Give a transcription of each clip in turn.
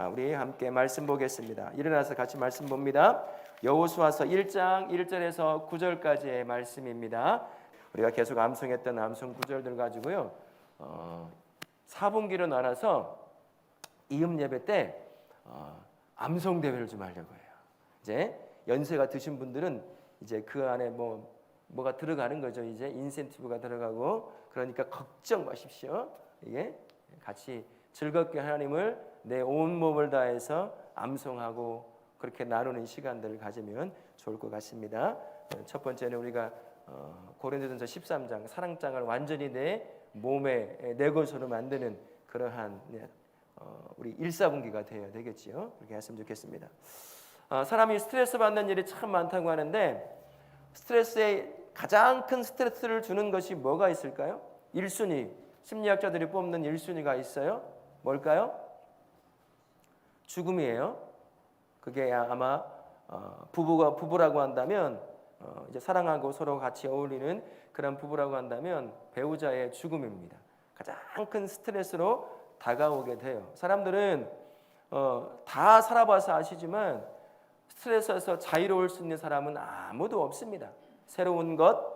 우리 함께 말씀 보겠습니다. 일어나서 같이 말씀 봅니다. 여호수아서 1장 1절에서 9절까지의 말씀입니다. 우리가 계속 암송했던 암송 구절들 가지고요 4분기로 나눠서 이음 예배 때 암송 대회를 좀 하려고 해요. 이제 연세가 드신 분들은 이제 그 안에 뭐가 들어가는 거죠. 이제 인센티브가 들어가고, 그러니까 걱정 마십시오. 이게 같이 즐겁게 하나님을 내 온몸을 다해서 암송하고 그렇게 나누는 시간들을 가지면 좋을 것 같습니다. 첫 번째는 우리가 고린도전서 13장 사랑장을 완전히 내 몸에 내 것으로 만드는 그러한 우리 1사분기가 되어야 되겠지요. 그렇게 했으면 좋겠습니다. 사람이 스트레스 받는 일이 참 많다고 하는데, 스트레스에 가장 큰 스트레스를 주는 것이 뭐가 있을까요? 1순위, 심리학자들이 뽑는 1순위가 있어요. 뭘까요? 죽음이에요. 그게 아마 부부라고 한다면, 이제 사랑하고 서로 같이 어울리는 그런 부부라고 한다면 배우자의 죽음입니다. 가장 큰 스트레스로 다가오게 돼요. 사람들은 다 살아봐서 아시지만 스트레스에서 자유로울 수 있는 사람은 아무도 없습니다. 새로운 것,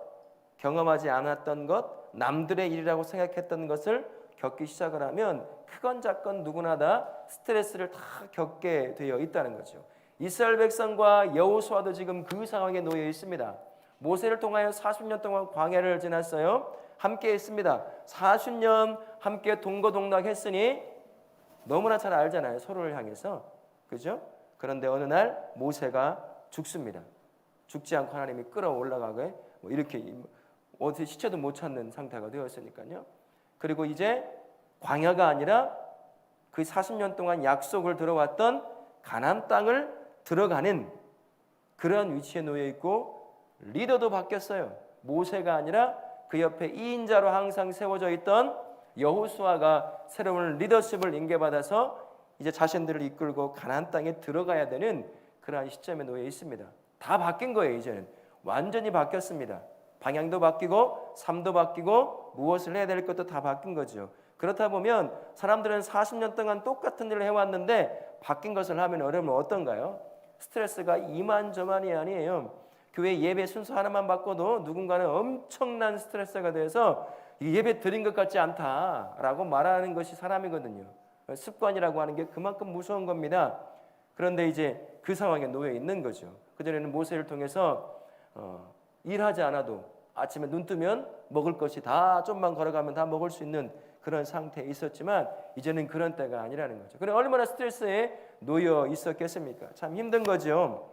경험하지 않았던 것, 남들의 일이라고 생각했던 것을 겪기 시작을 하면 크건 작건 누구나 다 스트레스를 다 겪게 되어 있다는 거죠. 이스라엘 백성과 여호수아도 지금 그 상황에 놓여 있습니다. 모세를 통하여 40년 동안 광야를 지났어요. 함께 했습니다. 40년 함께 동거동락했으니 너무나 잘 알잖아요. 서로를 향해서. 그죠? 그런데 어느 날 모세가 죽습니다. 죽지 않고 하나님이 끌어올라가게 이렇게 어디 시체도 못 찾는 상태가 되었으니까요. 그리고 이제 광야가 아니라 그 40년 동안 약속을 들어왔던 가나안 땅을 들어가는 그런 위치에 놓여 있고, 리더도 바뀌었어요. 모세가 아니라 그 옆에 2인자로 항상 세워져 있던 여호수아가 새로운 리더십을 인계받아서 이제 자신들을 이끌고 가나안 땅에 들어가야 되는 그러한 시점에 놓여 있습니다. 다 바뀐 거예요. 이제는 완전히 바뀌었습니다. 방향도 바뀌고 삶도 바뀌고 무엇을 해야 될 것도 다 바뀐 거죠. 그렇다 보면 사람들은 40년 동안 똑같은 일을 해왔는데 바뀐 것을 하면 어려우면 어떤가요? 스트레스가 이만저만이 아니에요. 교회 예배 순서 하나만 바꿔도 누군가는 엄청난 스트레스가 돼서 예배 드린 것 같지 않다라고 말하는 것이 사람이거든요. 습관이라고 하는 게 그만큼 무서운 겁니다. 그런데 이제 그 상황에 놓여 있는 거죠. 그전에는 모세를 통해서 일하지 않아도 아침에 눈 뜨면 먹을 것이 다 좀만 걸어가면 다 먹을 수 있는 그런 상태에 있었지만 이제는 그런 때가 아니라는 거죠. 그래 얼마나 스트레스에 놓여 있었겠습니까? 참 힘든 거죠.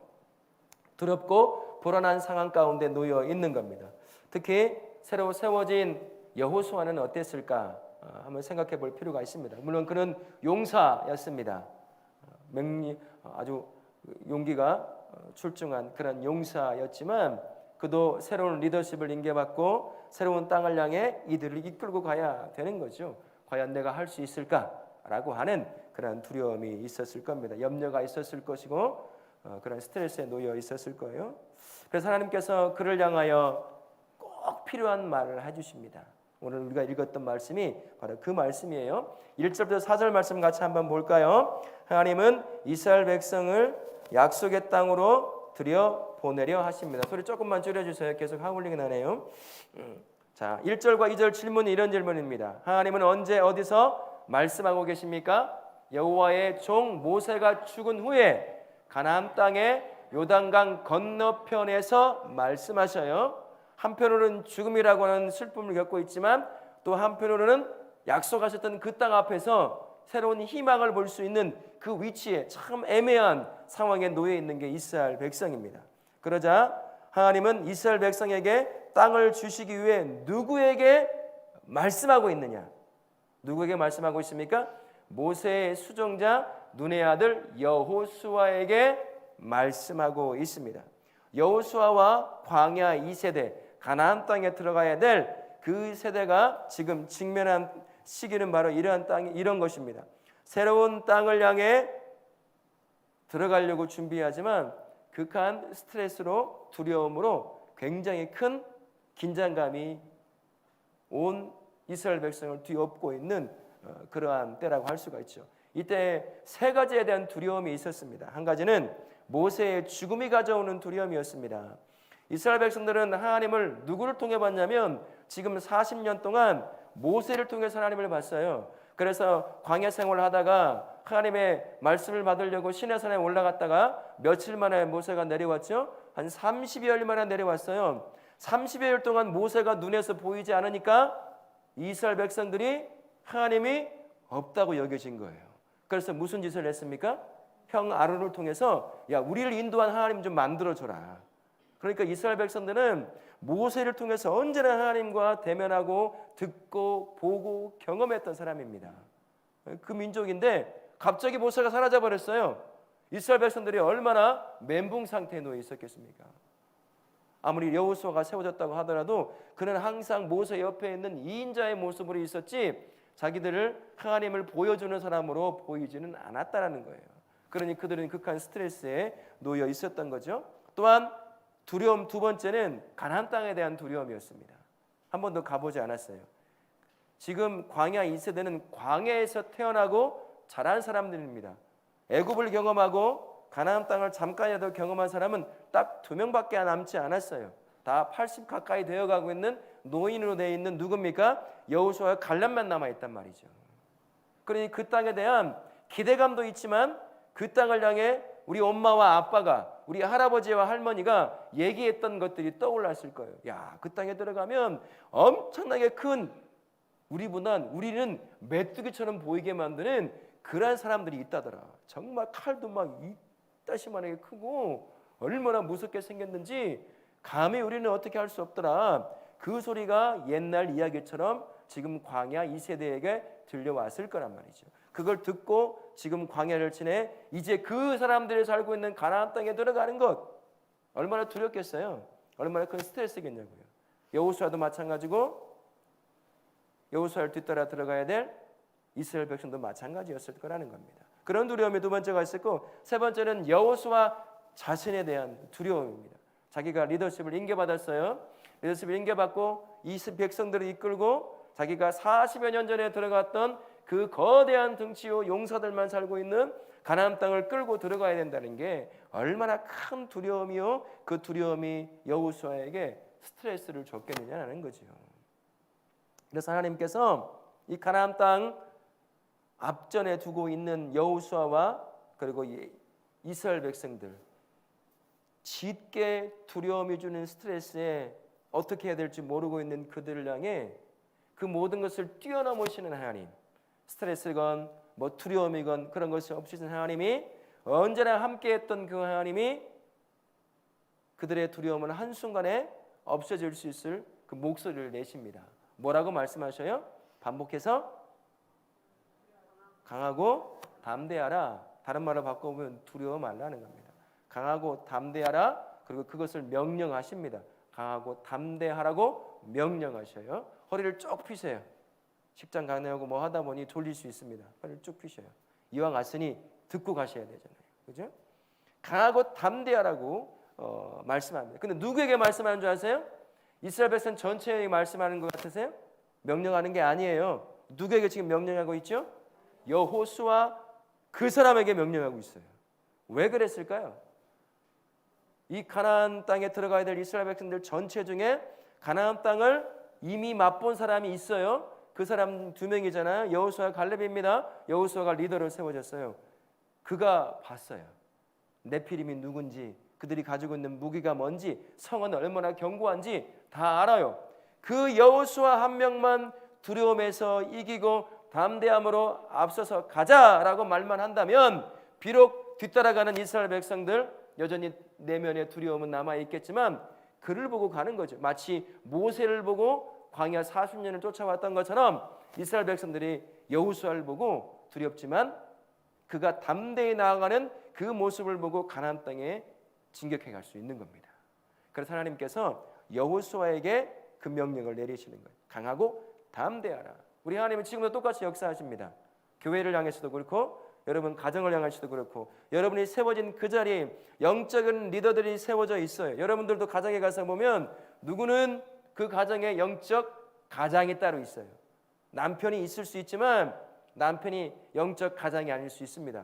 두렵고 불안한 상황 가운데 놓여 있는 겁니다. 특히 새로 세워진 여호수아는 어땠을까 한번 생각해 볼 필요가 있습니다. 물론 그는 용사였습니다. 아주 용기가 출중한 그런 용사였지만 그도 새로운 리더십을 인계받고 새로운 땅을 향해 이들을 이끌고 가야 되는 거죠. 과연 내가 할 수 있을까라고 하는 그런 두려움이 있었을 겁니다. 염려가 있었을 것이고 그런 스트레스에 놓여 있었을 거예요. 그래서 하나님께서 그를 향하여 꼭 필요한 말을 해주십니다. 오늘 우리가 읽었던 말씀이 바로 그 말씀이에요. 1절부터 4절 말씀 같이 한번 볼까요? 하나님은 이스라엘 백성을 약속의 땅으로 들여보내려 하십니다. 소리 조금만 줄여주세요. 계속 하울링이 나네요. 자, 1절과 2절 질문은 이런 질문입니다. 하나님은 언제 어디서 말씀하고 계십니까? 여호와의 종 모세가 죽은 후에 가나안 땅의 요단강 건너편에서 말씀하셔요. 한편으로는 죽음이라고 하는 슬픔을 겪고 있지만 또 한편으로는 약속하셨던 그 땅 앞에서 새로운 희망을 볼 수 있는 그 위치에 참 애매한 상황에 놓여 있는 게 이스라엘 백성입니다. 그러자 하나님은 이스라엘 백성에게 땅을 주시기 위해 누구에게 말씀하고 있느냐? 누구에게 말씀하고 있습니까? 모세의 수종자 눈의 아들 여호수아에게 말씀하고 있습니다. 여호수아와 광야 2세대 가나안 땅에 들어가야 될 그 세대가 지금 직면한 시기는 바로 이런 것입니다. 새로운 땅을 향해 들어가려고 준비하지만 극한 스트레스로 두려움으로 굉장히 큰 긴장감이 온 이스라엘 백성을 뒤엎고 있는 그러한 때라고 할 수가 있죠. 이때 세 가지에 대한 두려움이 있었습니다. 한 가지는 모세의 죽음이 가져오는 두려움이었습니다. 이스라엘 백성들은 하나님을 누구를 통해 봤냐면 지금 40년 동안 모세를 통해서 하나님을 봤어요. 그래서 광야 생활을 하다가 하나님의 말씀을 받으려고 시내산에 올라갔다가 며칠 만에 모세가 내려왔죠. 한 30여일 만에 내려왔어요. 30여일 동안 모세가 눈에서 보이지 않으니까 이스라엘 백성들이 하나님이 없다고 여겨진 거예요. 그래서 무슨 짓을 했습니까? 형 아론을 통해서 야, 우리를 인도한 하나님 좀 만들어줘라. 그러니까 이스라엘 백성들은 모세를 통해서 언제나 하나님과 대면하고 듣고 보고 경험했던 사람입니다. 그 민족인데 갑자기 모세가 사라져 버렸어요. 이스라엘 백성들이 얼마나 멘붕 상태에 놓여 있었겠습니까? 아무리 여호수아가 세워졌다고 하더라도 그는 항상 모세 옆에 있는 이인자의 모습으로 있었지 자기들을 하나님을 보여주는 사람으로 보이지는 않았다라는 거예요. 그러니 그들은 극한 스트레스에 놓여 있었던 거죠. 또한 두려움 두 번째는 가나안 땅에 대한 두려움이었습니다. 한 번도 가보지 않았어요. 지금 광야 2세대는 광야에서 태어나고 자란 사람들입니다. 애굽을 경험하고 가나안 땅을 잠깐이라도 경험한 사람은 딱 2명밖에 남지 않았어요. 다 80 가까이 되어가고 있는 노인으로 되어 있는 누굽니까? 여호수아와 갈렙만 남아있단 말이죠. 그러니 그 땅에 대한 기대감도 있지만 그 땅을 향해 우리 엄마와 아빠가 우리 할아버지와 할머니가 얘기했던 것들이 떠올랐을 거예요. 야, 그 땅에 들어가면 엄청나게 큰 우리는 메뚜기처럼 보이게 만드는 그러한 사람들이 있다더라. 정말 칼도 막 이따시만하게 크고 얼마나 무섭게 생겼는지 감히 우리는 어떻게 할 수 없더라. 그 소리가 옛날 이야기처럼 지금 광야 2세대에게 들려왔을 거란 말이죠. 그걸 듣고 지금 광야를 지내 이제 그 사람들이 살고 있는 가나안 땅에 들어가는 것 얼마나 두렵겠어요. 얼마나 큰 스트레스겠냐고요. 여호수아도 마찬가지고 여호수아를 뒤따라 들어가야 될 이스라엘 백성도 마찬가지였을 거라는 겁니다. 그런 두려움이 두 번째가 있었고 세 번째는 여호수아 자신에 대한 두려움입니다. 자기가 리더십을 인계받았어요. 리더십을 인계받고 이 백성들을 이끌고 자기가 40여 년 전에 들어갔던 그 거대한 등치요 용사들만 살고 있는 가나안 땅을 끌고 들어가야 된다는 게 얼마나 큰 두려움이요. 그 두려움이 여호수아에게 스트레스를 줬겠느냐는 거죠. 그래서 하나님께서 이 가나안 땅 앞전에 두고 있는 여호수아와 그리고 이스라엘 백성들 짙게 두려움이 주는 스트레스에 어떻게 해야 될지 모르고 있는 그들을 향해 그 모든 것을 뛰어넘으시는 하나님, 스트레스건 뭐 두려움이건 그런 것이 없으신 하나님이 언제나 함께했던 그 하나님이 그들의 두려움을 한순간에 없애줄 수 있을 그 목소리를 내십니다. 뭐라고 말씀하셔요? 반복해서 강하고 담대하라. 다른 말로 바꿔보면 두려워 말라는 겁니다. 강하고 담대하라. 그리고 그것을 명령하십니다. 강하고 담대하라고 명령하셔요. 허리를 쭉 펴세요. 식장 강요하고 뭐 하다 보니 졸릴 수 있습니다. 허리를 쭉 펴셔요. 이왕 왔으니 듣고 가셔야 되잖아요. 그죠? 강하고 담대하라고 말씀합니다. 근데 누구에게 말씀하는 줄 아세요? 이스라엘 백성 전체에게 말씀하는 것 같으세요? 명령하는 게 아니에요. 누구에게 지금 명령하고 있죠? 여호수아 그 사람에게 명령하고 있어요. 왜 그랬을까요? 이 가나안 땅에 들어가야 될 이스라엘 백성들 전체 중에 가나안 땅을 이미 맛본 사람이 있어요. 그 사람 2명이잖아요. 여호수아 갈렙입니다. 여호수아가 리더를 세워졌어요. 그가 봤어요. 네피림이 누군지, 그들이 가지고 있는 무기가 뭔지, 성은 얼마나 견고한지 다 알아요. 그 여호수아 한 명만 두려움에서 이기고 담대함으로 앞서서 가자라고 말만 한다면 비록 뒤따라가는 이스라엘 백성들 여전히 내면의 두려움은 남아있겠지만 그를 보고 가는 거죠. 마치 모세를 보고 광야 40년을 쫓아왔던 것처럼 이스라엘 백성들이 여호수아를 보고 두렵지만 그가 담대히 나아가는 그 모습을 보고 가나안 땅에 진격해 갈 수 있는 겁니다. 그래서 하나님께서 여호수아에게 그 명령을 내리시는 거예요. 강하고 담대하라. 우리 하나님은 지금도 똑같이 역사하십니다. 교회를 향해서도 그렇고 여러분 가정을 향해서도 그렇고 여러분이 세워진 그 자리에 영적인 리더들이 세워져 있어요. 여러분들도 가정에 가서 보면 누구는 그 가정에 영적 가장이 따로 있어요. 남편이 있을 수 있지만 남편이 영적 가장이 아닐 수 있습니다.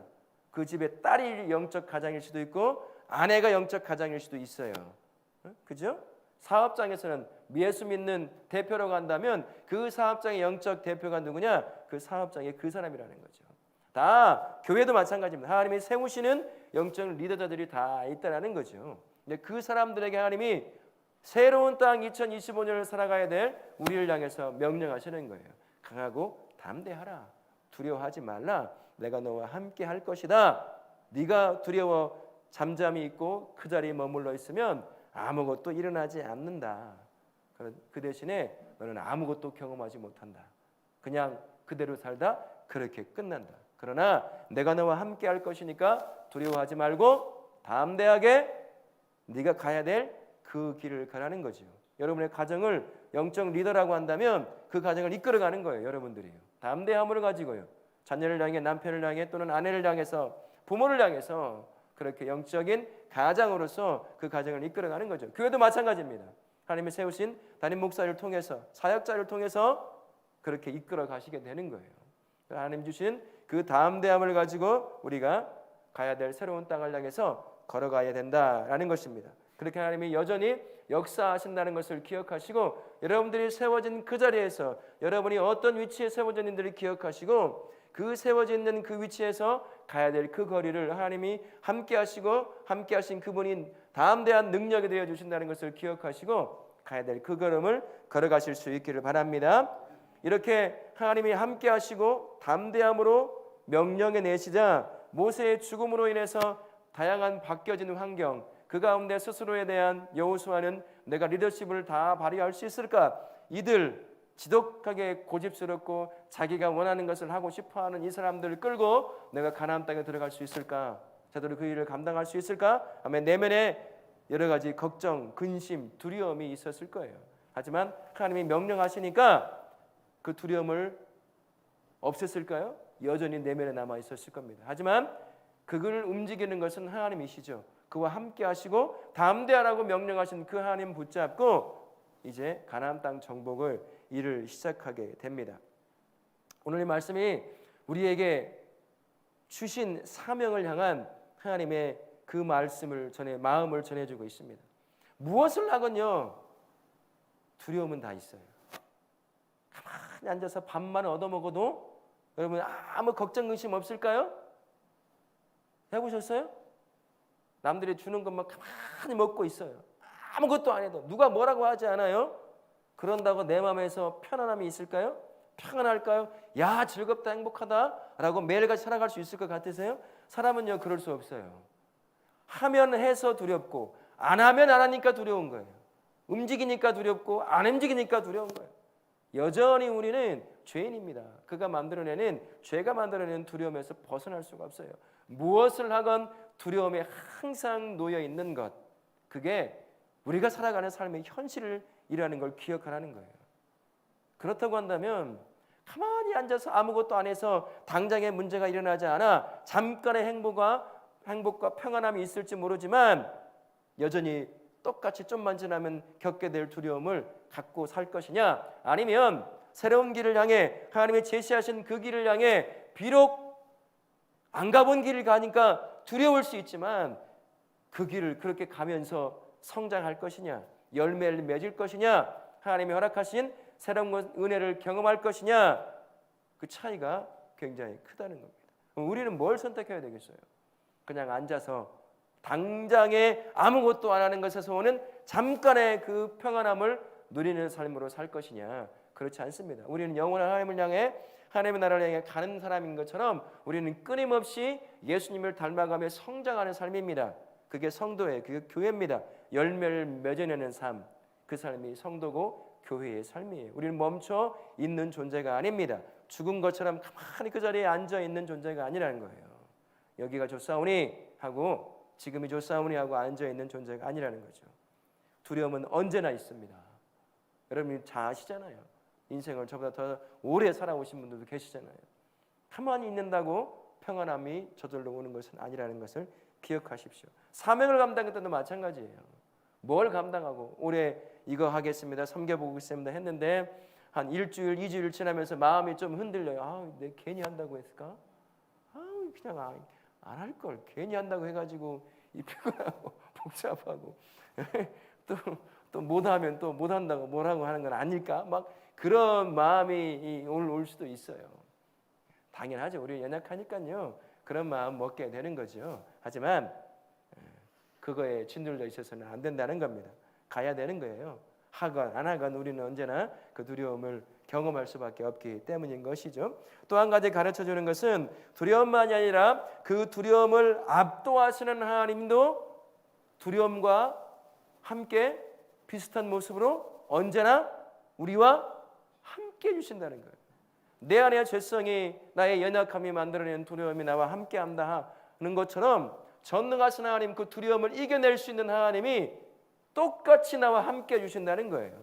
그 집의 딸이 영적 가장일 수도 있고 아내가 영적 가장일 수도 있어요. 그죠? 사업장에서는 예수 믿는 대표라고 한다면 그 사업장의 영적 대표가 누구냐? 그 사업장의 그 사람이라는 거죠. 다 교회도 마찬가지입니다. 하나님이 세우시는 영적 리더자들이 다 있다라는 거죠. 그 사람들에게 하나님이 새로운 땅 2025년을 살아가야 될 우리를 향해서 명령하시는 거예요. 강하고 담대하라. 두려워하지 말라. 내가 너와 함께 할 것이다. 네가 두려워 잠잠히 있고 그 자리에 머물러 있으면 아무것도 일어나지 않는다. 그 대신에 너는 아무것도 경험하지 못한다. 그냥 그대로 살다 그렇게 끝난다. 그러나 내가 너와 함께 할 것이니까 두려워하지 말고 담대하게 네가 가야 될 그 길을 가라는 거죠. 여러분의 가정을 영적 리더라고 한다면 그 가정을 이끌어가는 거예요. 여러분들이요. 담대함을 가지고요. 자녀를 향해, 남편을 향해, 또는 아내를 향해서, 부모를 향해서 그렇게 영적인 가장으로서 그 가정을 이끌어가는 거죠. 교회도 마찬가지입니다. 하나님이 세우신 담임 목사를 통해서, 사역자를 통해서 그렇게 이끌어 가시게 되는 거예요. 하나님 주신 그 담대함을 가지고 우리가 가야 될 새로운 땅을 향해서 걸어가야 된다라는 것입니다. 그렇게 하나님이 여전히 역사하신다는 것을 기억하시고, 여러분들이 세워진 그 자리에서, 여러분이 어떤 위치에 세워져 있는지를 기억하시고, 그 세워져 있는 그 위치에서 가야 될 그 거리를 하나님이 함께 하시고, 함께 하신 그분이 담대한 능력이 되어 주신다는 것을 기억하시고 가야 될 그 걸음을 걸어가실 수 있기를 바랍니다. 이렇게 하나님이 함께 하시고 담대함으로 명령해 내시자 모세의 죽음으로 인해서 다양한 바뀌어지는 환경, 그 가운데 스스로에 대한 여호수아는 내가 리더십을 다 발휘할 수 있을까? 이들 지독하게 고집스럽고 자기가 원하는 것을 하고 싶어하는 이 사람들을 끌고 내가 가나안 땅에 들어갈 수 있을까? 저들이 그 일을 감당할 수 있을까? 아마 내면에 여러 가지 걱정, 근심, 두려움이 있었을 거예요. 하지만 하나님이 명령하시니까 그 두려움을 없앴을까요? 여전히 내면에 남아 있었을 겁니다. 하지만 그걸 움직이는 것은 하나님이시죠. 그와 함께 하시고 담대하라고 명령하신 그 하나님 붙잡고 이제 가나안 땅 정복을 일을 시작하게 됩니다. 오늘의 말씀이 우리에게 주신 사명을 향한 하나님의 그 말씀을 마음을 전해주고 있습니다. 무엇을 하건요 두려움은 다 있어요. 가만히 앉아서 밥만 얻어먹어도 여러분 아무 걱정 의심 없을까요? 해보셨어요? 남들이 주는 것만 가만히 먹고 있어요. 아무것도 안 해도 누가 뭐라고 하지 않아요? 그런다고 내 마음에서 편안함이 있을까요? 평안할까요? 야 즐겁다 행복하다 라고 매일같이 살아갈 수 있을 것 같으세요? 사람은요 그럴 수 없어요. 하면 해서 두렵고 안 하면 안 하니까 두려운 거예요. 움직이니까 두렵고 안 움직이니까 두려운 거예요. 여전히 우리는 죄인입니다. 그가 만들어내는 죄가 만들어내는 두려움에서 벗어날 수가 없어요. 무엇을 하건 두려움에 항상 놓여 있는 것, 그게 우리가 살아가는 삶의 현실이라는 걸 기억하라는 거예요. 그렇다고 한다면 가만히 앉아서 아무것도 안 해서 당장의 문제가 일어나지 않아 잠깐의 행복과 평안함이 있을지 모르지만 여전히 똑같이 좀만 지나면 겪게 될 두려움을 갖고 살 것이냐, 아니면 새로운 길을 향해 하나님이 제시하신 그 길을 향해 비록 안 가본 길을 가니까 두려울 수 있지만 그 길을 그렇게 가면서 성장할 것이냐, 열매를 맺을 것이냐, 하나님이 허락하신 새로운 은혜를 경험할 것이냐, 그 차이가 굉장히 크다는 겁니다. 우리는 뭘 선택해야 되겠어요? 그냥 앉아서 당장에 아무것도 안 하는 것에서 오는 잠깐의 그 평안함을 누리는 삶으로 살 것이냐? 그렇지 않습니다. 우리는 영원한 하나님을 향해, 하나님의 나라를 향해 가는 사람인 것처럼 우리는 끊임없이 예수님을 닮아가며 성장하는 삶입니다. 그게 성도예요. 그게 교회입니다. 열매를 맺어내는 삶, 그 삶이 성도고 교회의 삶이에요. 우리는 멈춰 있는 존재가 아닙니다. 죽은 것처럼 가만히 그 자리에 앉아 있는 존재가 아니라는 거예요. 여기가 좋사오니 하고 지금이 좋사오니 하고 앉아 있는 존재가 아니라는 거죠. 두려움은 언제나 있습니다. 여러분이 잘 아시잖아요. 인생을 저보다 더 오래 살아오신 분들도 계시잖아요. 가만히 있는다고 평안함이 저절로 오는 것은 아니라는 것을 기억하십시오. 사명을 감당할 때도 마찬가지예요. 뭘 감당하고 올해 이거 하겠습니다, 섬겨보겠습니다 했는데 한 일주일, 2주일 지나면서 마음이 좀 흔들려요. 내 괜히 한다고 했을까? 그냥 안 할 걸. 괜히 한다고 해가지고 이 피곤하고 복잡하고 또 못하면 또 못한다고 뭐라고 하는 건 아닐까? 막 그런 마음이 올 수도 있어요. 당연하죠. 우리 연약하니까요. 그런 마음 먹게 되는 거죠. 하지만 그거에 짓눌려 있어서는 안 된다는 겁니다. 가야 되는 거예요. 하건 안 하건 우리는 언제나 그 두려움을 경험할 수밖에 없기 때문인 것이죠. 또 한 가지 가르쳐주는 것은 두려움만이 아니라 그 두려움을 압도하시는 하나님도 두려움과 함께 비슷한 모습으로 언제나 우리와 함께 해주신다는 거예요. 내 안의 죄성이 나의 연약함이 만들어내는 두려움이 나와 함께한다 하는 것처럼 전능하신 하나님, 그 두려움을 이겨낼 수 있는 하나님이 똑같이 나와 함께 해주신다는 거예요.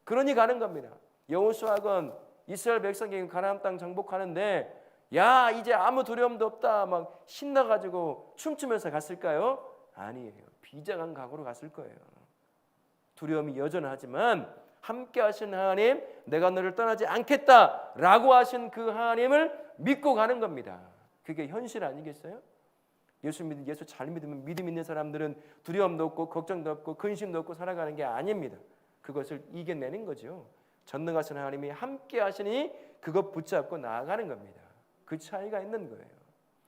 그러니 가는 겁니다. 여호수아건 이스라엘 백성이 가나안 땅 정복하는데 야 이제 아무 두려움도 없다 막 신나가지고 춤추면서 갔을까요? 아니에요. 비장한 각오로 갔을 거예요. 두려움이 여전하지만 함께 하신 하나님, 내가 너를 떠나지 않겠다라고 하신 그 하나님을 믿고 가는 겁니다. 그게 현실 아니겠어요? 예수 잘 믿으면 믿음 있는 사람들은 두려움도 없고 걱정도 없고 근심도 없고 살아가는 게 아닙니다. 그것을 이겨내는 거죠. 전능하신 하나님이 함께 하시니 그것 붙잡고 나아가는 겁니다. 그 차이가 있는 거예요.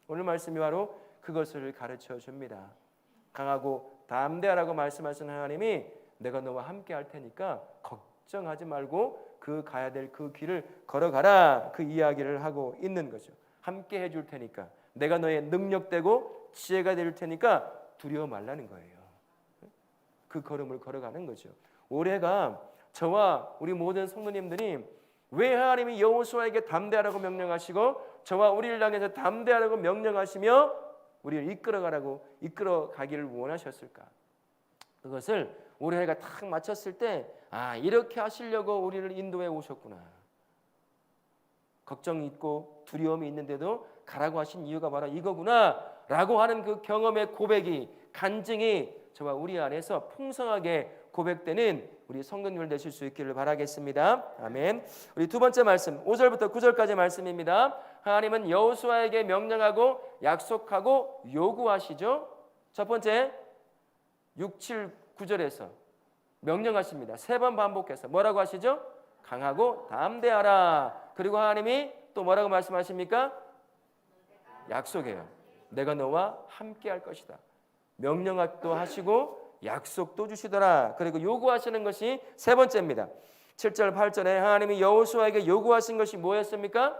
오늘 말씀이 바로 그것을 가르쳐 줍니다. 강하고 담대하라고 말씀하신 하나님이 내가 너와 함께 할 테니까 걱정하지 말고 그 가야 될 그 길을 걸어가라, 그 이야기를 하고 있는 거죠. 함께 해줄 테니까, 내가 너의 능력되고 지혜가 될 테니까 두려워 말라는 거예요. 그 걸음을 걸어가는 거죠. 올해가 저와 우리 모든 성도님들이 왜 하나님이 여호수아에게 담대하라고 명령하시고 저와 우리를 향해서 담대하라고 명령하시며 우리를 이끌어가기를 원하셨을까? 그것을 올해 해가 딱 마쳤을 때 이렇게 하시려고 우리를 인도해 오셨구나. 걱정이 있고 두려움이 있는데도 가라고 하신 이유가 바로 이거구나 라고 하는 그 경험의 고백이, 간증이 저와 우리 안에서 풍성하게 고백되는 우리 성도님들 되실 수 있기를 바라겠습니다. 아멘. 우리 두 번째 말씀 5절부터 9절까지 말씀입니다. 하나님은 여호수아에게 명령하고 약속하고 요구하시죠. 첫 번째 6, 7, 9절에서 명령하십니다. 세 번 반복해서 뭐라고 하시죠? 강하고 담대하라. 그리고 하나님이 또 뭐라고 말씀하십니까? 약속해요. 내가 너와 함께 할 것이다. 명령도 하시고 약속도 주시더라. 그리고 요구하시는 것이 세 번째입니다. 7절 8절에 하나님이 여호수아에게 요구하신 것이 뭐였습니까?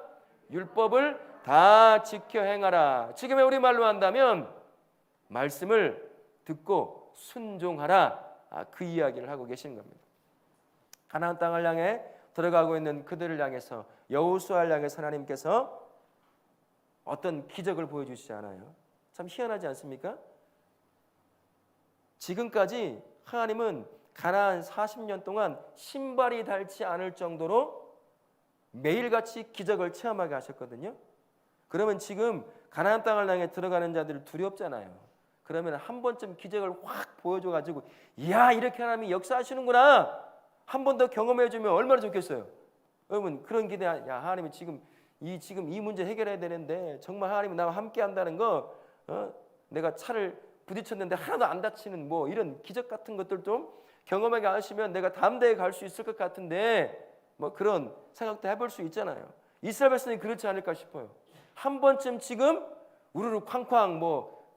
율법을 다 지켜 행하라. 지금의 우리말로 한다면 말씀을 듣고 순종하라. 그 이야기를 하고 계신 겁니다. 가나안 땅을 향해 들어가고 있는 그들을 향해서, 여호수아를 향해서 하나님께서 어떤 기적을 보여주시지 않아요? 참 희한하지 않습니까? 지금까지 하나님은 가나안 40년 동안 신발이 닳지 않을 정도로 매일같이 기적을 체험하게 하셨거든요. 그러면 지금 가나안 땅을 향해 들어가는 자들이 두렵잖아요. 그러면 한 번쯤 기적을 확 보여줘가지고 이야 이렇게 하나님이 역사하시는구나 한 번 더 경험해주면 얼마나 좋겠어요. 여러분 그런 기대, 야 하나님이 지금 이 문제 해결해야 되는데 정말 하나님이 나와 함께 한다는 거, 내가 차를 부딪혔는데 하나도 안 다치는 뭐 이런 기적 같은 것들 좀 경험하게 하시면 내가 담대히 갈 수 있을 것 같은데 뭐 그런 생각도 해볼 수 있잖아요. 이스라엘 백성이 그렇지 않을까 싶어요. 한 번쯤 지금 우르르 쾅쾅 뭐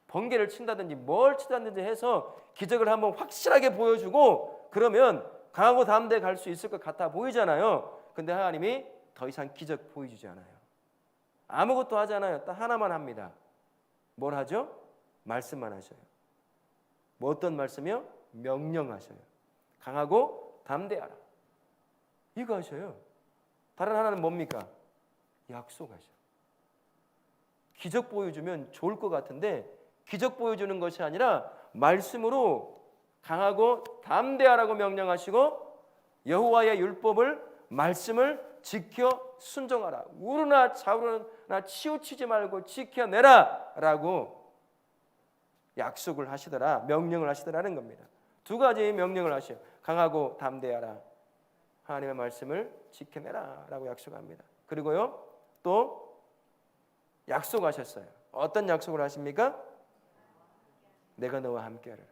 번개를 친다든지 뭘 치다든지 해서 기적을 한번 확실하게 보여주고 그러면 강하고 담대히 갈 수 있을 것 같아 보이잖아요. 근데 하나님이 더 이상 기적 보여주지 않아요. 아무것도 하지 않아요. 딱 하나만 합니다. 뭘 하죠? 말씀만 하셔요. 뭐 어떤 말씀이요? 명령하셔요. 강하고 담대하라. 이거 하셔요. 다른 하나는 뭡니까? 약속하셔요. 기적 보여주면 좋을 것 같은데 기적 보여주는 것이 아니라 말씀으로 강하고 담대하라고 명령하시고 여호와의 율법을 말씀을 지켜 순종하라. 우르나 좌우르나 치우치지 말고 지켜내라 라고 약속을 하시더라. 명령을 하시더라는 겁니다. 두 가지 명령을 하셔요. 강하고 담대하라. 하나님의 말씀을 지켜내라 라고 약속합니다. 그리고요 또 약속하셨어요. 어떤 약속을 하십니까? 내가 너와 함께하리라.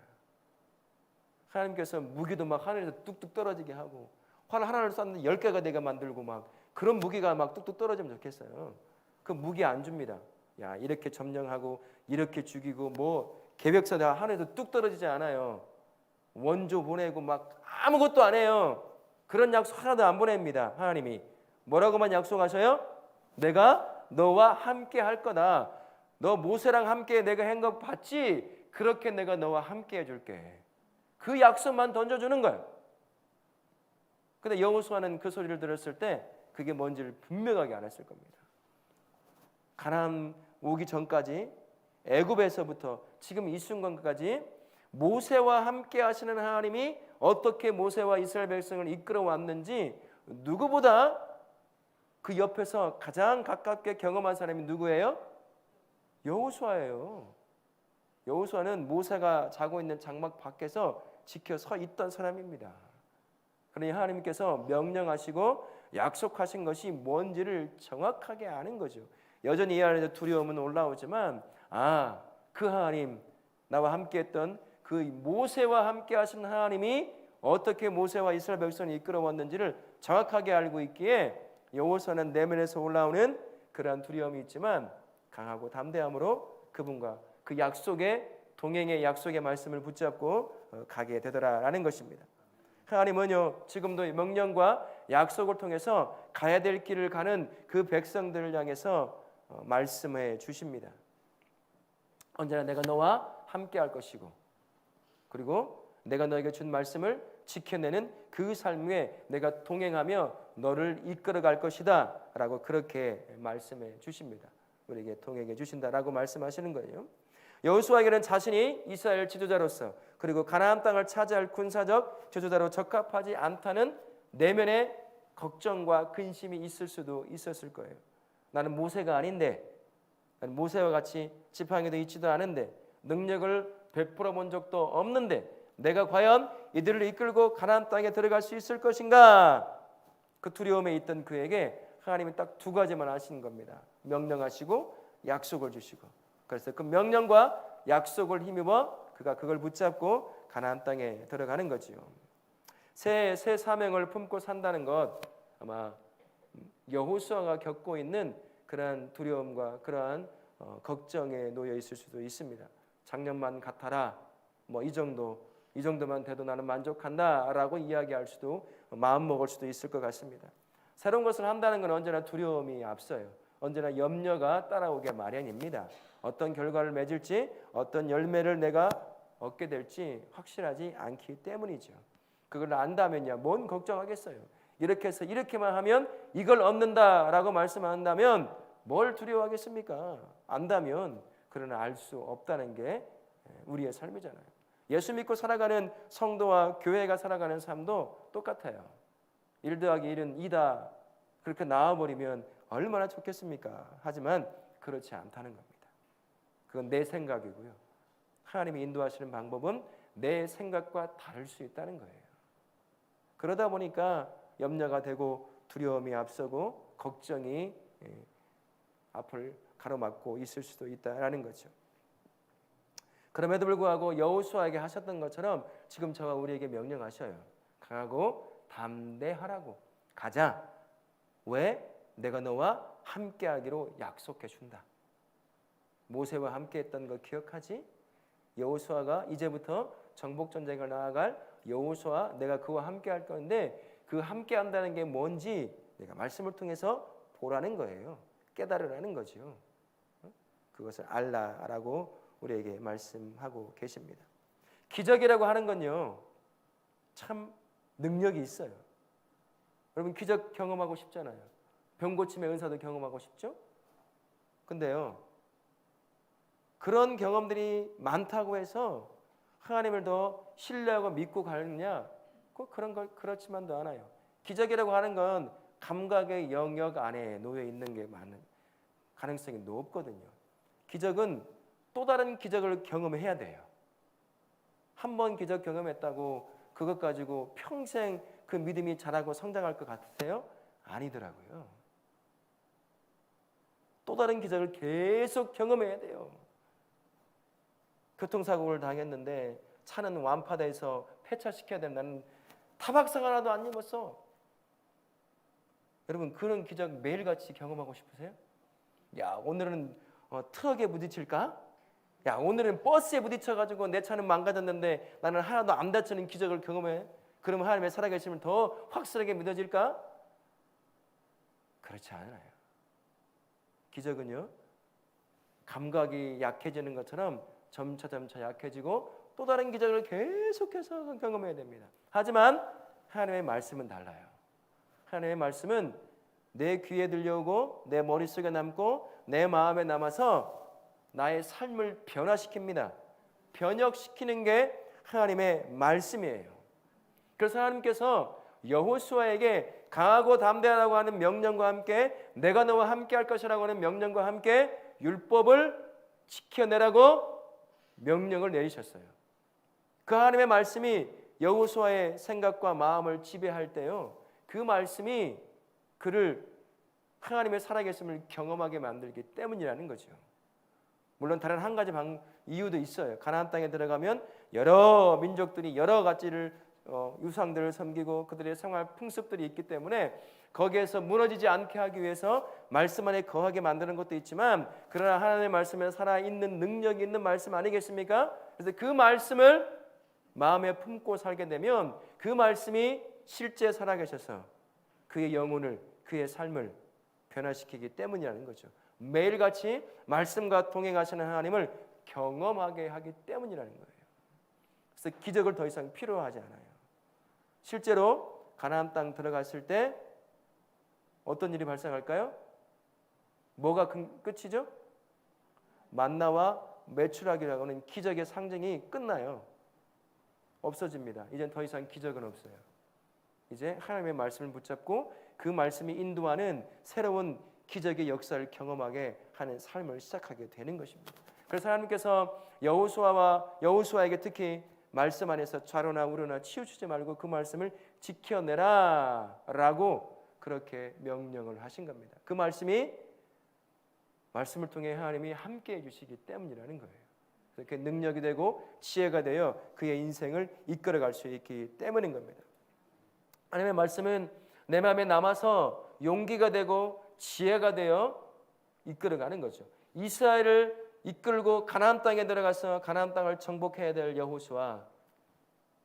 하나님께서 무기도 막 하늘에서 뚝뚝 떨어지게 하고 활 하나를 쐈는데 10개가 내가 만들고 막 그런 무기가 막 뚝뚝 떨어지면 좋겠어요. 그 무기 안 줍니다. 야 이렇게 점령하고 이렇게 죽이고 뭐 계획서 다 하늘에서 뚝 떨어지지 않아요. 원조 보내고 막 아무것도 안 해요. 그런 약속 하나도 안 보냅니다. 하나님이 뭐라고만 약속하셔요? 내가 너와 함께 할 거다. 너 모세랑 함께 내가 한 거 봤지? 그렇게 내가 너와 함께 해줄게. 그 약속만 던져주는 거예요. 근데 여호수아는 그 소리를 들었을 때 그게 뭔지를 분명하게 알았을 겁니다. 가나안 오기 전까지 애굽에서부터 지금 이 순간까지 모세와 함께 하시는 하나님이 어떻게 모세와 이스라엘 백성을 이끌어 왔는지 누구보다 그 옆에서 가장 가깝게 경험한 사람이 누구예요? 여호수아예요. 여호수아는 모세가 자고 있는 장막 밖에서 지켜 서 있던 사람입니다. 그러니 하나님께서 명령하시고 약속하신 것이 뭔지를 정확하게 아는 거죠. 여전히 이 안에서 두려움은 올라오지만 그 하나님 나와 함께했던 그 모세와 함께 하신 하나님이 어떻게 모세와 이스라엘 백성을 이끌어 왔는지를 정확하게 알고 있기에 여호수아는 내면에서 올라오는 그러한 두려움이 있지만 강하고 담대함으로 그분과 그 약속의 동행의 약속의 말씀을 붙잡고 가게 되더라라는 것입니다. 하나님은요 지금도 명령과 약속을 통해서 가야 될 길을 가는 그 백성들을 향해서 말씀해 주십니다. 언제나 내가 너와 함께 할 것이고 그리고 내가 너에게 준 말씀을 지켜내는 그 삶에 내가 동행하며 너를 이끌어갈 것이다 라고 그렇게 말씀해 주십니다. 우리에게 동행해 주신다라고 말씀하시는 거예요. 여호수아에게는 자신이 이스라엘 지도자로서 그리고 가나안 땅을 차지할 군사적 지도자로 적합하지 않다는 내면의 걱정과 근심이 있을 수도 있었을 거예요. 나는 모세가 아닌데, 나는 모세와 같이 지팡이도 있지도 않은데, 능력을 베풀어 본 적도 없는데 내가 과연 이들을 이끌고 가나안 땅에 들어갈 수 있을 것인가? 그 두려움에 있던 그에게 하나님이 딱 두 가지만 하시는 겁니다. 명령하시고 약속을 주시고, 그래서 그 명령과 약속을 힘입어 그가 그걸 붙잡고 가나안 땅에 들어가는 거지요. 새 사명을 품고 산다는 것, 아마 여호수아가 겪고 있는 그러한 두려움과 그러한 걱정에 놓여 있을 수도 있습니다. 작년만 같아라, 뭐 이 정도만 돼도 나는 만족한다라고 이야기할 수도, 마음 먹을 수도 있을 것 같습니다. 새로운 것을 한다는 건 언제나 두려움이 앞서요. 언제나 염려가 따라오게 마련입니다. 어떤 결과를 맺을지, 어떤 열매를 내가 얻게 될지 확실하지 않기 때문이죠. 그걸 안다면야 뭔 걱정하겠어요. 이렇게 해서 이렇게만 하면 이걸 얻는다라고 말씀한다면 뭘 두려워하겠습니까? 안다면 그러나 알 수 없다는 게 우리의 삶이잖아요. 예수 믿고 살아가는 성도와 교회가 살아가는 삶도 똑같아요. 1 더하기 1은 2다 그렇게 나와버리면 얼마나 좋겠습니까? 하지만 그렇지 않다는 겁니다. 그건 내 생각이고요. 하나님이 인도하시는 방법은 내 생각과 다를 수 있다는 거예요. 그러다 보니까 염려가 되고 두려움이 앞서고 걱정이 앞을 가로막고 있을 수도 있다라는 거죠. 그럼에도 불구하고 여호수아에게 하셨던 것처럼 지금 저와 우리에게 명령하셔요. 강하고 담대하라고. 가자. 왜? 내가 너와 함께하기로 약속해 준다. 모세와 함께했던 거 기억하지? 여호수아가 이제부터 정복 전쟁을 나아갈 여호수아, 내가 그와 함께할 건데 그 함께한다는 게 뭔지 내가 말씀을 통해서 보라는 거예요. 깨달으라는 거죠. 그것을 알라라고 우리에게 말씀하고 계십니다. 기적이라고 하는 건요, 참 능력이 있어요. 여러분 기적 경험하고 싶잖아요. 병 고침의 은사도 경험하고 싶죠? 근데요, 그런 경험들이 많다고 해서 하나님을 더 신뢰하고 믿고 가느냐? 꼭 그런 걸 그렇지만도 않아요. 기적이라고 하는 건 감각의 영역 안에 놓여 있는 게 많은 가능성이 높거든요. 기적은 또 다른 기적을 경험해야 돼요. 한 번 기적 경험했다고 그것 가지고 평생 그 믿음이 자라고 성장할 것 같으세요? 아니더라고요. 또 다른 기적을 계속 경험해야 돼요. 교통사고를 당했는데 차는 완파돼서 폐차시켜야 된다는 타박상 하나도 안 입었어. 여러분 그런 기적 매일같이 경험하고 싶으세요? 야 오늘은 트럭에 부딪힐까? 야 오늘은 버스에 부딪혀가지고 내 차는 망가졌는데 나는 하나도 안 다치는 기적을 경험해. 그러면 하나님의 살아계심을 더 확실하게 믿어질까? 그렇지 않아요. 기적은요 감각이 약해지는 것처럼 점차 약해지고 또 다른 기적을 계속해서 경험해야 됩니다. 하지만 하나님의 말씀은 달라요. 하나님의 말씀은 내 귀에 들려오고 내 머릿속에 남고 내 마음에 남아서 나의 삶을 변화시킵니다. 변혁시키는 게 하나님의 말씀이에요. 그래서 하나님께서 여호수아에게 강하고 담대하라고 하는 명령과 함께 내가 너와 함께 할 것이라고 하는 명령과 함께 율법을 지켜내라고 명령을 내리셨어요. 그 하나님의 말씀이 여호수아의 생각과 마음을 지배할 때요, 그 말씀이 그를 하나님의 살아계심을 경험하게 만들기 때문이라는 거죠. 물론 다른 한 가지 이유도 있어요. 가나안 땅에 들어가면 여러 민족들이 여러 가지를 유상들을 섬기고 그들의 생활 풍습들이 있기 때문에 거기에서 무너지지 않게 하기 위해서 말씀 안에 거하게 만드는 것도 있지만, 그러나 하나님의 말씀에 살아있는 능력이 있는 말씀 아니겠습니까? 그래서 그 말씀을 마음에 품고 살게 되면 그 말씀이 실제 살아계셔서 그의 영혼을, 그의 삶을 변화시키기 때문이라는 거죠. 매일같이 말씀과 동행하시는 하나님을 경험하게 하기 때문이라는 거예요. 그래서 기적을 더 이상 필요하지 않아요. 실제로 가나안 땅 들어갔을 때 어떤 일이 발생할까요? 뭐가 끝이죠? 만나와 메추라기라고 하는 기적의 상징이 끝나요. 없어집니다. 이젠 더 이상 기적은 없어요. 이제 하나님의 말씀을 붙잡고 그 말씀이 인도하는 새로운 기적의 역사를 경험하게 하는 삶을 시작하게 되는 것입니다. 그래서 하나님께서 여호수아에게 특히 말씀 안에서 좌로나 우로나 치우치지 말고 그 말씀을 지켜내라라고 그렇게 명령을 하신 겁니다. 그 말씀을 통해 하나님이 함께해 주시기 때문이라는 거예요. 그렇게 능력이 되고 지혜가 되어 그의 인생을 이끌어갈 수 있기 때문인 겁니다. 하나님의 말씀은 내 마음에 남아서 용기가 되고 지혜가 되어 이끌어가는 거죠. 이스라엘을 이끌고 가나안 땅에 들어가서 가나안 땅을 정복해야 될 여호수아,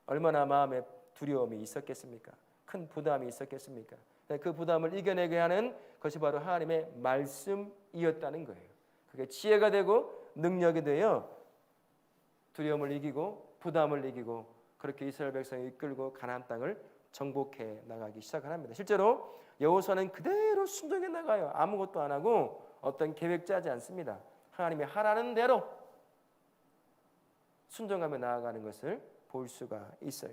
얼마나 마음에 두려움이 있었겠습니까? 큰 부담이 있었겠습니까? 그 부담을 이겨내게 하는 것이 바로 하나님의 말씀이었다는 거예요. 그게 지혜가 되고 능력이 되어 두려움을 이기고 부담을 이기고 그렇게 이스라엘 백성을 이끌고 가나안 땅을 정복해 나가기 시작을 합니다. 실제로 여호수아는 그대로 순종해 나가요. 아무것도 안 하고 어떤 계획 짜지 않습니다. 하나님이 하라는 대로 순종하며 나아가는 것을 볼 수가 있어요.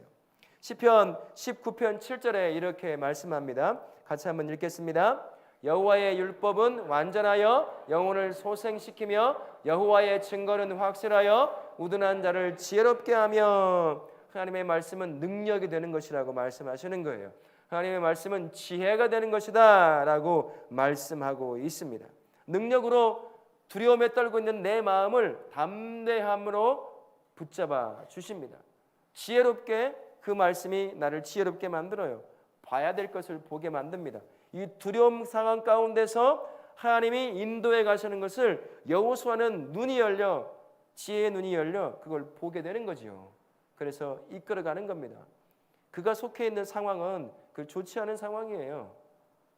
시편 19편 7절에 이렇게 말씀합니다. 같이 한번 읽겠습니다. 여호와의 율법은 완전하여 영혼을 소생시키며 여호와의 증거는 확실하여 우둔한 자를 지혜롭게 하며, 하나님의 말씀은 능력이 되는 것이라고 말씀하시는 거예요. 하나님의 말씀은 지혜가 되는 것이다 라고 말씀하고 있습니다. 능력으로 두려움에 떨고 있는 내 마음을 담대함으로 붙잡아 주십니다. 지혜롭게, 그 말씀이 나를 지혜롭게 만들어요. 봐야 될 것을 보게 만듭니다. 이 두려움 상황 가운데서 하나님이 인도해 가시는 것을 여호수아는 눈이 열려, 지혜의 눈이 열려 그걸 보게 되는 거지요. 그래서 이끌어가는 겁니다. 그가 속해 있는 상황은 그 좋지 않은 상황이에요.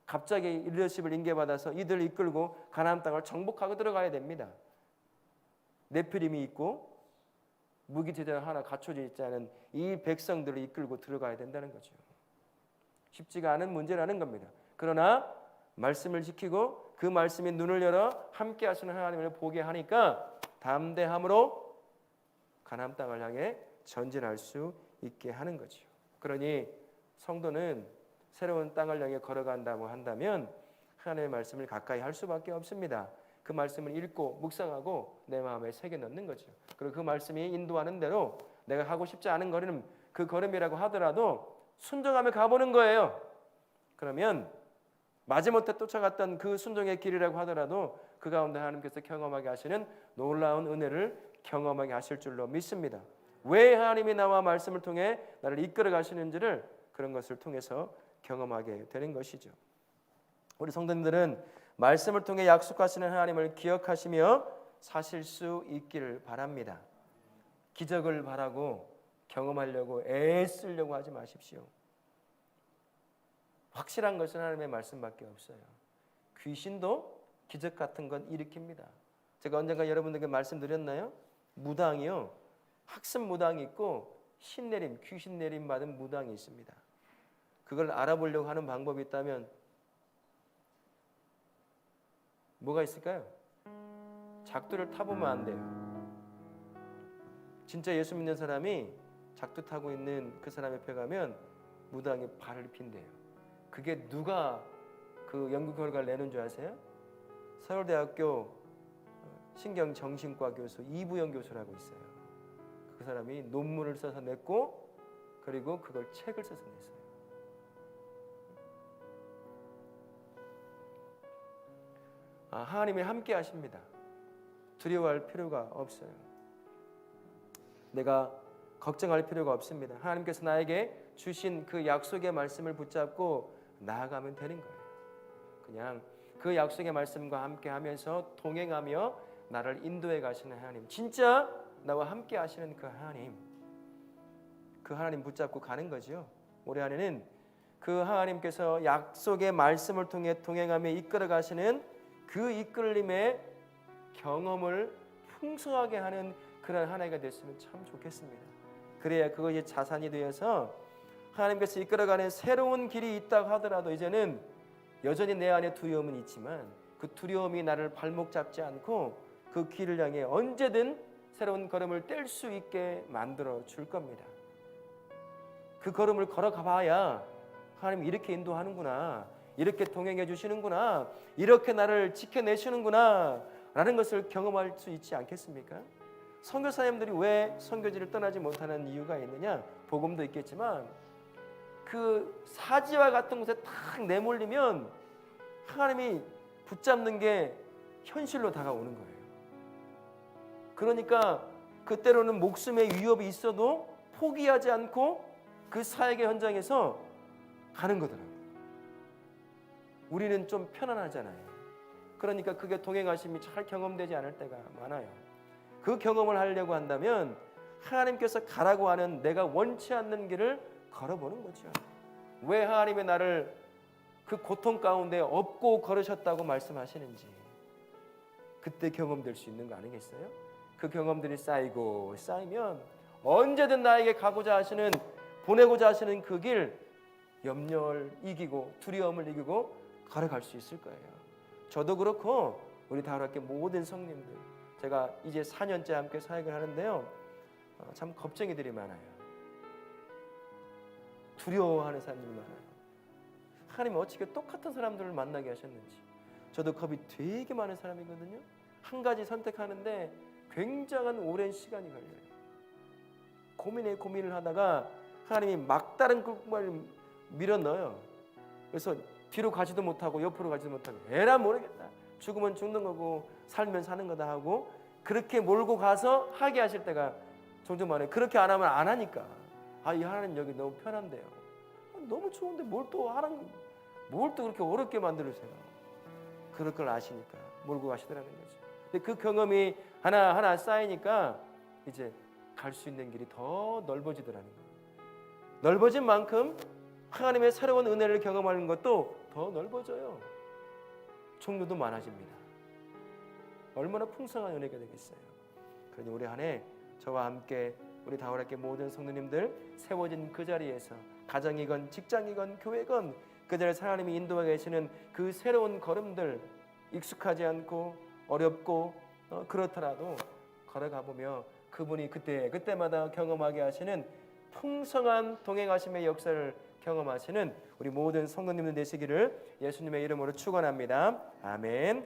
갑자기 리더십을 인계받아서 이들을 이끌고 가나안 땅을 정복하고 들어가야 됩니다. 네피림이 있고 무기체제가 하나 갖춰져 있지 않은 이 백성들을 이끌고 들어가야 된다는 거죠. 쉽지가 않은 문제라는 겁니다. 그러나 말씀을 지키고 그 말씀이 눈을 열어 함께 하시는 하나님을 보게 하니까 담대함으로 가나안 땅을 향해 전진할 수 있게 하는 거죠. 그러니 성도는 새로운 땅을 향해 걸어간다고 한다면 하나님의 말씀을 가까이 할 수밖에 없습니다. 그 말씀을 읽고 묵상하고 내 마음에 새겨 넣는 거죠. 그리고 그 말씀이 인도하는 대로 내가 하고 싶지 않은 걸음, 그 걸음이라고 하더라도 순종하며 가보는 거예요. 그러면 마지못해 쫓아갔던 그 순종의 길이라고 하더라도 그 가운데 하나님께서 경험하게 하시는 놀라운 은혜를 경험하게 하실 줄로 믿습니다. 왜 하나님이 나와 말씀을 통해 나를 이끌어 가시는지를 그런 것을 통해서 경험하게 되는 것이죠. 우리 성도님들은 말씀을 통해 약속하시는 하나님을 기억하시며 사실 수 있기를 바랍니다. 기적을 바라고 경험하려고 애쓰려고 하지 마십시오. 확실한 것은 하나님의 말씀밖에 없어요. 귀신도 기적 같은 건 일으킵니다. 제가 언젠가 여러분들에게 말씀드렸나요? 무당이요, 학습 무당이 있고 신내림, 귀신 내림 받은 무당이 있습니다. 그걸 알아보려고 하는 방법이 있다면 뭐가 있을까요? 작두를 타보면 안 돼요. 진짜 예수 믿는 사람이 작두 타고 있는 그 사람 옆에 가면 무당이 발을 핀대요. 그게 누가 그 연구 결과를 내는 줄 아세요? 서울대학교 신경정신과 교수 이부영 교수라고 있어요. 그 사람이 논문을 써서 냈고 그리고 그걸 책을 써서 냈어요. 하나님이 함께 하십니다. 두려워할 필요가 없어요. 내가 걱정할 필요가 없습니다. 하나님께서 나에게 주신 그 약속의 말씀을 붙잡고 나아가면 되는 거예요. 그냥 그 약속의 말씀과 함께 하면서 동행하며 나를 인도해 가시는 하나님, 진짜 나와 함께 하시는 그 하나님 붙잡고 가는 거죠. 올해 안에는 그 하나님께서 약속의 말씀을 통해 동행하며 이끌어 가시는 그 이끌림의 경험을 풍성하게 하는 그런 한 해가 됐으면 참 좋겠습니다. 그래야 그것이 자산이 되어서 하나님께서 이끌어가는 새로운 길이 있다고 하더라도 이제는 여전히 내 안에 두려움은 있지만 그 두려움이 나를 발목 잡지 않고 그 길을 향해 언제든 새로운 걸음을 뗄 수 있게 만들어 줄 겁니다. 그 걸음을 걸어가 봐야 하나님 이렇게 인도하는구나, 이렇게 동행해 주시는구나, 이렇게 나를 지켜내시는구나 라는 것을 경험할 수 있지 않겠습니까? 선교사님들이 왜 선교지를 떠나지 못하는 이유가 있느냐? 복음도 있겠지만 그 사지와 같은 곳에 탁 내몰리면 하나님이 붙잡는 게 현실로 다가오는 거예요. 그러니까 그때로는 목숨의 위협이 있어도 포기하지 않고 그 사역의 현장에서 가는 거더라고요. 우리는 좀 편안하잖아요. 그러니까 그게 동행하심이 잘 경험되지 않을 때가 많아요. 그 경험을 하려고 한다면 하나님께서 가라고 하는 내가 원치 않는 길을 걸어보는 거죠. 왜 하나님의 나를 그 고통 가운데 업고 걸으셨다고 말씀하시는지 그때 경험될 수 있는 거 아니겠어요? 그 경험들이 쌓이고 쌓이면 언제든 나에게 가고자 하시는, 보내고자 하시는 그 길, 염려를 이기고 두려움을 이기고 걸어갈 수 있을 거예요. 저도 그렇고 우리 다락교 모든 성님들, 제가 이제 4년째 함께 사역을 하는데요, 참 겁쟁이들이 많아요. 두려워하는 사람들이 많아요. 하나님 어떻게 똑같은 사람들을 만나게 하셨는지. 저도 겁이 되게 많은 사람이거든요. 한 가지 선택하는데 굉장한 오랜 시간이 걸려요. 고민을 하다가 하나님이 막다른 꿀꿀을 밀어 넣어요. 그래서 뒤로 가지도 못하고 옆으로 가지도 못하고 에라 모르겠다, 죽으면 죽는 거고 살면 사는 거다 하고 그렇게 몰고 가서 하게 하실 때가 종종 많아요. 그렇게 안 하면 안 하니까 이 하나님 여기 너무 편한데요, 너무 좋은데 뭘 또 그렇게 어렵게 만들으세요. 그럴 걸 아시니까 몰고 가시더라는 거죠. 근데 그 경험이 하나하나 쌓이니까 이제 갈 수 있는 길이 더 넓어지더라는 거예요. 넓어진 만큼 하나님의 새로운 은혜를 경험하는 것도 더 넓어져요. 종류도 많아집니다. 얼마나 풍성한 은혜가 되겠어요. 그러니 우리 한 해 저와 함께 우리 다월학교 모든 성도님들 세워진 그 자리에서 가정이건 직장이건 교회건 그 자리에서 하나님이 인도하고 계시는 그 새로운 걸음들, 익숙하지 않고 어렵고 그렇더라도 걸어가보며 그분이 그때마다 경험하게 하시는 풍성한 동행하심의 역사를 경험하시는 우리 모든 성도님들 되시기를 예수님의 이름으로 축원합니다. 아멘.